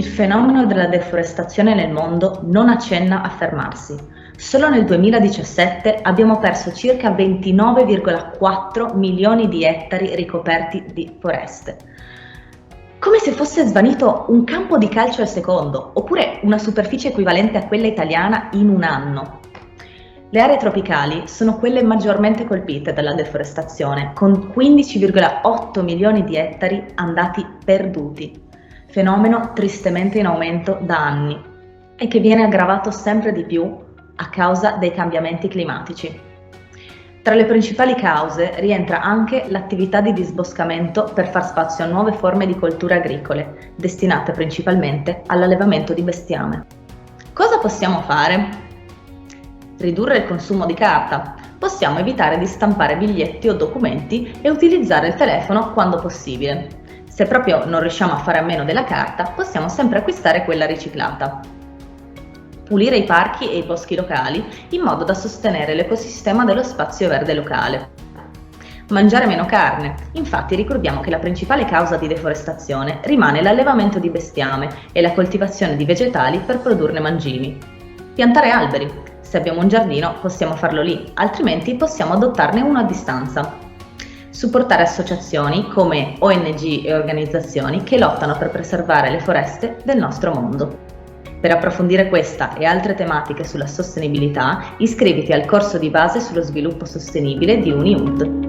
fenomeno della deforestazione nel mondo non accenna a fermarsi. Solo nel 2017 abbiamo perso circa 29,4 milioni di ettari ricoperti di foreste. Come se fosse svanito un campo di calcio al secondo, oppure una superficie equivalente a quella italiana in un anno. Le aree tropicali sono quelle maggiormente colpite dalla deforestazione, con 15,8 milioni di ettari andati perduti. Fenomeno tristemente in aumento da anni e che viene aggravato sempre di più a causa dei cambiamenti climatici. Tra le principali cause rientra anche l'attività di disboscamento per far spazio a nuove forme di colture agricole, destinate principalmente all'allevamento di bestiame. Cosa possiamo fare? Ridurre il consumo di carta. Possiamo evitare di stampare biglietti o documenti e utilizzare il telefono quando possibile. Se proprio non riusciamo a fare a meno della carta, possiamo sempre acquistare quella riciclata. Pulire i parchi e i boschi locali in modo da sostenere l'ecosistema dello spazio verde locale. Mangiare meno carne. Infatti ricordiamo che la principale causa di deforestazione rimane l'allevamento di bestiame e la coltivazione di vegetali per produrne mangimi. Piantare alberi. Se abbiamo un giardino possiamo farlo lì, altrimenti possiamo adottarne uno a distanza. Supportare associazioni come ONG e organizzazioni che lottano per preservare le foreste del nostro mondo. Per approfondire questa e altre tematiche sulla sostenibilità, iscriviti al corso di base sullo sviluppo sostenibile di UniUd.